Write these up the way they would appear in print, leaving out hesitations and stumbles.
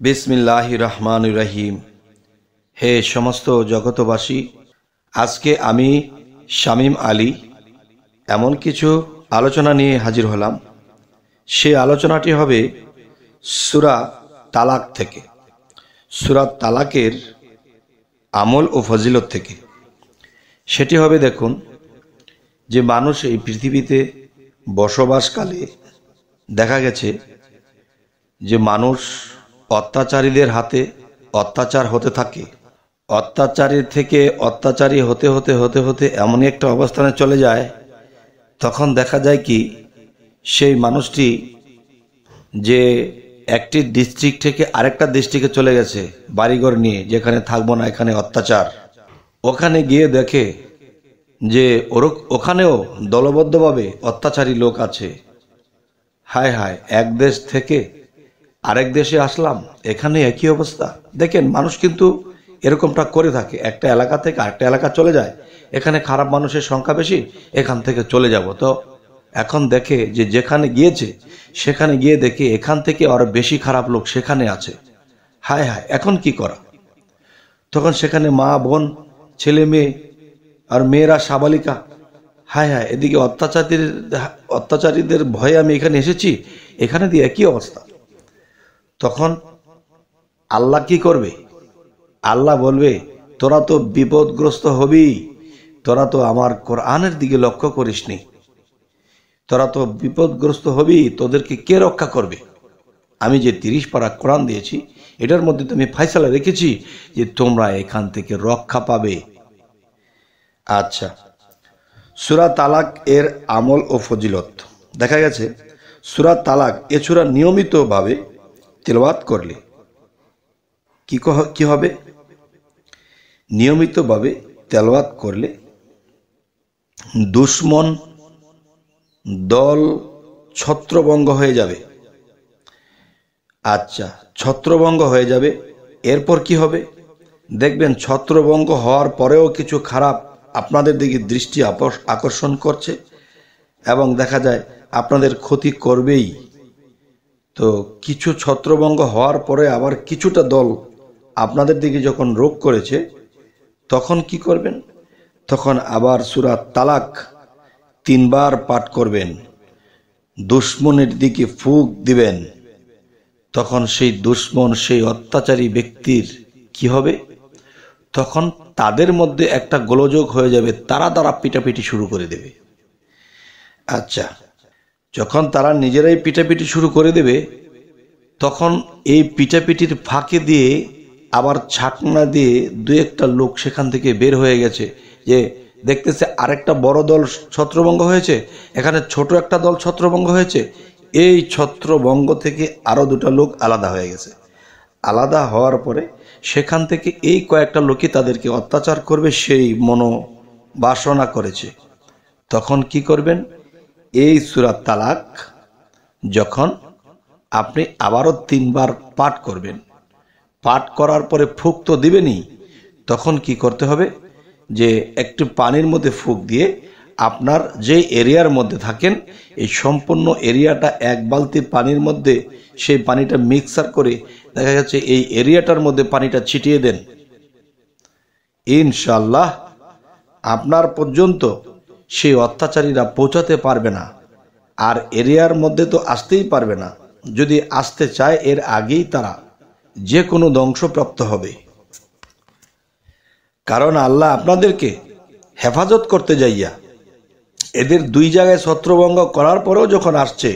বিসমিল্লাহির রহমানির রহিম। হে সমস্ত জগতবাসী, আজকে আমি শামীম আলী এমন কিছু আলোচনা নিয়ে হাজির হলাম। সেই আলোচনাটি হবে সূরা তালাক থেকে, সূরা তালাকের আমল ও ফজিলত থেকে। সেটি হবে, দেখুন, যে মানুষ এই পৃথিবীতে বসবাসকালে দেখা গেছে যে মানুষ অত্যাচারীদের হাতে অত্যাচার হতে থাকে। অত্যাচারী থেকে অত্যাচারী হতে হতে হতে হতে এমনই একটা অবস্থানে চলে যায়, তখন দেখা যায় কি সেই মানুষটি যে একটি ডিস্ট্রিক্ট থেকে আরেকটা ডিস্ট্রিক্টে চলে গেছে বাড়িঘর নিয়ে, যেখানে থাকবো না, এখানে অত্যাচার। ওখানে গিয়ে দেখে যে ওখানেও দলবদ্ধভাবে অত্যাচারী লোক আছে। হায় হায়, এক দেশ থেকে আরেক দেশে আসলাম, এখানে একই অবস্থা। দেখেন, মানুষ কিন্তু এরকমটা করে থাকে। একটা এলাকা থেকে আরেকটা এলাকা চলে যায়, এখানে খারাপ মানুষের সংখ্যা বেশি, এখান থেকে চলে যাব। তো এখন দেখে যে যেখানে গিয়েছে সেখানে গিয়ে দেখে এখান থেকে আরো বেশি খারাপ লোক সেখানে আছে। হায় হায়, এখন কি করা? তখন সেখানে মা বোন, ছেলে মেয়ে আর মেয়েরা সাবালিকা, হায় হায়, এদিকে অত্যাচারীদের ভয়ে আমি এখানে এসেছি, এখানে দিয়ে একই অবস্থা। তখন আল্লাহ কি করবে? আল্লাহ বলবে, তোরা তো বিপদগ্রস্ত হবি, তোরা তো আমার কোরআনের দিকে লক্ষ্য করিসনি, তোরা তো বিপদগ্রস্ত হবি, তোদেরকে কে রক্ষা করবে? আমি যে 30 পারা কোরআন দিয়েছি, এটার মধ্যে তুমি ফায়সালা রেখেছি যে তোমরা এখান থেকে রক্ষা পাবে। আচ্ছা, সূরা তালাক এর আমল ও ফজিলত দেখা গেছে। সূরা তালাক এ সূরা নিয়মিতভাবে তেলাওয়াত করলে কি হবে? নিয়মিতভাবে তেলাওয়াত করলে দুশমন দল ছত্রভঙ্গ হয়ে যাবে। আচ্ছা, ছত্রভঙ্গ হয়ে যাবে। এরপর কি হবে? দেখবেন ছত্রভঙ্গ হওয়ার পরেও কিছু খারাপ আপনাদের দিকে দৃষ্টি আকর্ষণ করছে এবং দেখা যায় আপনাদের ক্ষতি করবেই। তো কিছু ছত্রভঙ্গ হওয়ার পরে আবার কিছুটা দল আপনাদের দিকে যখন রোগ করেছে, তখন কি করবেন? তখন আবার সূরা তালাক 3 বার পাঠ করবেন, দুশমনের দিকে ফুঁক দিবেন। তখন সেই দুশমন, সেই অত্যাচারী ব্যক্তির কি হবে? তখন তাদের মধ্যে একটা গোলযোগ হয়ে যাবে, তারা পিটাপিটি শুরু করে দেবে। আচ্ছা, যখন তারা নিজেরাই পিটাপিটি শুরু করে দেবে, তখন এই পিটাপিটির ফাঁকে দিয়ে আবার ছাকনা দিয়ে 2-1টা লোক সেখান থেকে বের হয়ে গেছে, যে দেখতেছে আরেকটা বড় দল ছত্রভঙ্গ হয়েছে, এখানে ছোট একটা দল ছত্রভঙ্গ হয়েছে। এই ছত্রভঙ্গ থেকে আরো 2টা লোক আলাদা হয়ে গেছে। আলাদা হওয়ার পরে সেখান থেকে এই কয়েকটা লোকই তাদেরকে অত্যাচার করবে, সেই মনোবাসনা করেছে। তখন কি করবেন? এই সূরা তালাক যখন আপনি আবারও 3 বার পাঠ করবেন, পাঠ করার পরে ফুঁক তো দিবেনই, তখন কি করতে হবে? যে একটু পানির মধ্যে ফুঁক দিয়ে আপনার যে এরিয়ার মধ্যে থাকেন, এই সম্পূর্ণ এরিয়াটা 1 বালতি পানির মধ্যে সেই পানিটা মিক্সার করে দেখা যাচ্ছে এই এরিয়াটার মধ্যে পানিটা ছিটিয়ে দেন। ইনশাআল্লাহ আপনার পর্যন্ত সেই অত্যাচারীরা পৌঁছাতে পারবে না, আর এরিয়ার মধ্যে তো আসতেই পারবে না। যদি আসতে চায়, এর আগেই তারা যে কোনো ধ্বংসপ্রাপ্ত হবে। কারণ আল্লাহ আপনাদেরকে হেফাজত করতে যাইয়া এদের 2 জায়গায় ছত্রভঙ্গ করার পরেও যখন আসছে,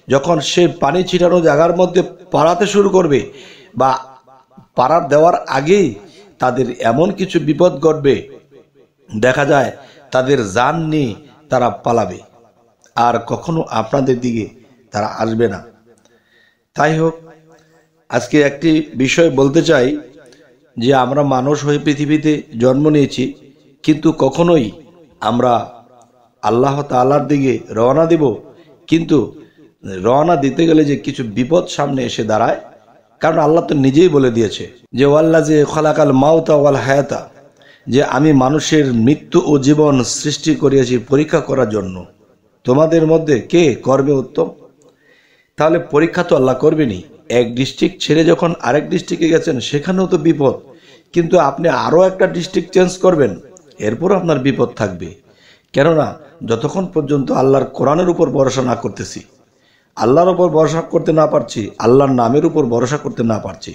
যখন সে পানি ছিটানো জায়গার মধ্যে পাড়াতে শুরু করবে বা পাড়া দেওয়ার আগেই তাদের এমন কিছু বিপদ ঘটবে, দেখা যায় তাদের জান নিয়ে তারা পালাবে, আর কখনো আপনাদের দিকে তারা আসবে না। তাই হোক, আজকে একটি বিষয় বলতে চাই যে আমরা মানুষ হয়ে পৃথিবীতে জন্ম নিয়েছি, কিন্তু কখনোই আমরা আল্লাহ তাআলার দিকে রওনা দিব, কিন্তু রওনা দিতে গেলে যে কিছু বিপদ সামনে এসে দাঁড়ায়। কারণ আল্লাহ তো নিজেই বলে দিয়েছে যে ওয়াল্লাযী খালাকাল মাউতা ওয়াল হায়াতা, যে আমি মানুষের মৃত্যু ও জীবন সৃষ্টি করিয়াছি পরীক্ষা করার জন্য, তোমাদের মধ্যে কে কর্মে উত্তম। তাহলে পরীক্ষা তো আল্লাহ করবেনই। এক ডিস্ট্রিক্ট ছেড়ে যখন আরেক ডিস্ট্রিক্টে গেছেন সেখানেও তো বিপদ, কিন্তু আপনি আরও একটা ডিস্ট্রিক্ট চেঞ্জ করবেন, এরপর আপনার বিপদ থাকবে। কেননা যতক্ষণ পর্যন্ত আল্লাহর কোরআনের উপর ভরসা না করতেছি, আল্লাহর উপর ভরসা করতে না পারছি, আল্লাহর নামের উপর ভরসা করতে না পারছি,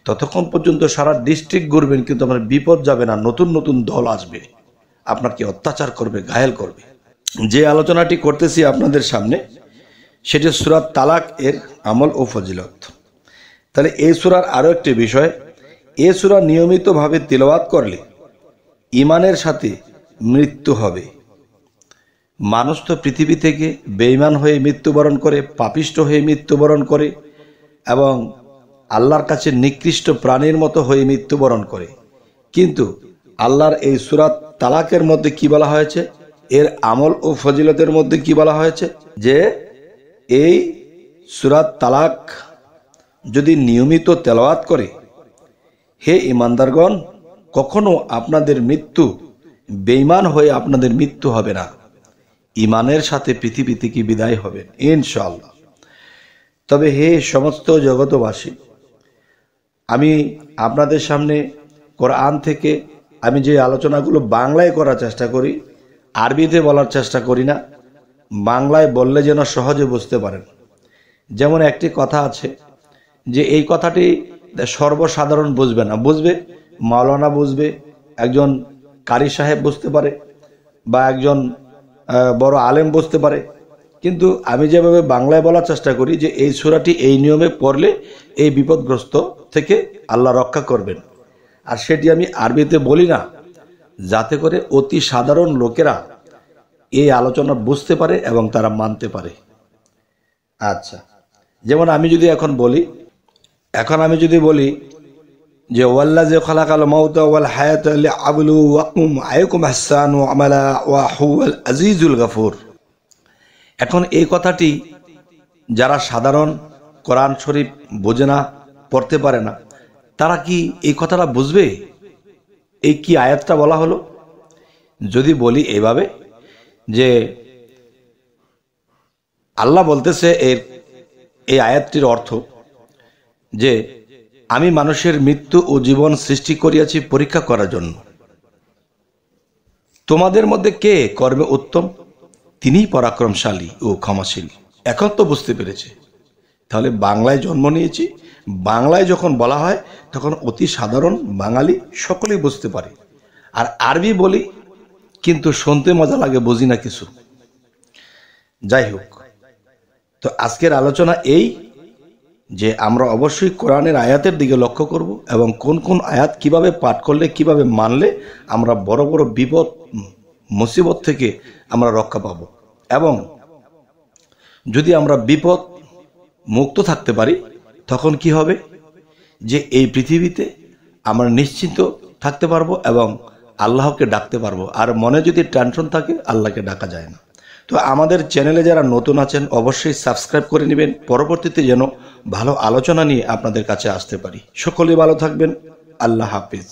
ততক্ষণ পর্যন্ত সারা ডিস্ট্রিক্ট ঘুরবেন, কিন্তু আপনার বিপদ যাবে না। নতুন নতুন দল আসবে, আপনাকে অত্যাচার করবে, ঘায়েল করবে। যে আলোচনাটি করতেছি আপনাদের সামনে, সেটি সূরা তালাক এর আমল ও ফজিলত। তাহলে এই সূরার আরও একটি বিষয়, এই সূরা নিয়মিতভাবে তিলাওয়াত করলে ঈমানের সাথে মৃত্যু হবে। মানুষ তো পৃথিবী থেকে বেঈমান হয়ে মৃত্যুবরণ করে, পাপিষ্ঠ হয়ে মৃত্যুবরণ করে এবং আল্লাহর কাছে নিকৃষ্ট প্রাণীর মতো হয়ে মৃত্যুবরণ করে। কিন্তু আল্লাহর এই সূরা তালাকের মধ্যে কি বলা হয়েছে, এর আমল ও ফজিলতের মধ্যে কি বলা হয়েছে, যে এই সূরা তালাক যদি নিয়মিত তেলাওয়াত করে, হে ঈমানদারগণ, কখনো আপনাদের মৃত্যু বেঈমান হয়ে আপনাদের মৃত্যু হবে না, ঈমানের সাথে পৃথিবী থেকে বিদায় হবেন ইনশাআল্লাহ। তবে হে সমস্ত জগতবাসী, আমি আপনাদের সামনে কোরআন থেকে আমি যে আলোচনাগুলো বাংলায় করার চেষ্টা করি, আরবিতে বলার চেষ্টা করি না, বাংলায় বললে যেন সহজে বুঝতে পারেন। যেমন একটি কথা আছে যে এই কথাটি সর্বসাধারণ বুঝবে না, বুঝবে মাওলানা বুঝবে, একজন কারি সাহেব বুঝতে পারে, বা একজন বড় আলেম বুঝতে পারে। কিন্তু আমি যেভাবে বাংলায় বলার চেষ্টা করি যে এই সূরাটি এই নিয়মে পড়লে এই বিপদগ্রস্ত থেকে আল্লাহ রক্ষা করবেন, আর সেটি আমি আরবিতে বলি না, যাতে করে অতি সাধারণ লোকেরা এই আলোচনা বুঝতে পারে এবং তারা মানতে পারে। আচ্ছা, যেমন আমি যদি এখন বলি যে ওয়াল্লাযী খালাকাল মাউতা ওয়াল হায়াতা লিয়াবলুয়াকুম আইয়ুকুম আহসানু আমালা ওয়া হুয়াল আজিজুল গফুর। এখন এই কথাটি যারা সাধারণ কোরআন শরীফ বোঝে না, পড়তে পারে না, তারা কি এই কথাটা বুঝবে? এই কি আয়াতটা বলা হলো? যদি বলি এভাবে যে আল্লাহ বলতেছে এই আয়াতটির অর্থ যে আমি মানুষের মৃত্যু ও জীবন সৃষ্টি করিয়াছি পরীক্ষা করার জন্য, তোমাদের মধ্যে কে কর্মে উত্তম, তিনিই পরাক্রমশালী ও ক্ষমাশীল। এখন তো বুঝতে পেরেছে। তাহলে বাংলায় জন্ম নিয়েছি, বাংলায় যখন বলা হয় তখন অতি সাধারণ বাঙালি সকলেই বুঝতে পারে। আর আরবি বলি কিন্তু শুনতে মজা লাগে, বুঝি না কিছু। যাই হোক, তো আজকের আলোচনা এই যে আমরা অবশ্যই কোরআনের আয়াতের দিকে লক্ষ্য করব এবং কোন কোন আয়াত কিভাবে পাঠ করলে, কিভাবে মানলে আমরা বড় বড় বিপদ মুসিবত থেকে আমরা রক্ষা পাব, এবং যদি আমরা বিপদ মুক্ত থাকতে পারি তখন কি হবে, যে এই পৃথিবীতে আমরা নিশ্চিন্ত থাকতে পারবো এবং আল্লাহকে ডাকতে পারবো। আর মনে যদি টেনশন থাকে, আল্লাহকে ডাকা যায় না। তো আমাদের চ্যানেলে যারা নতুন আছেন অবশ্যই সাবস্ক্রাইব করে নেবেন, পরবর্তীতে যেন ভালো আলোচনা নিয়ে আপনাদের কাছে আসতে পারি। সকলেই ভালো থাকবেন। আল্লাহ হাফিজ।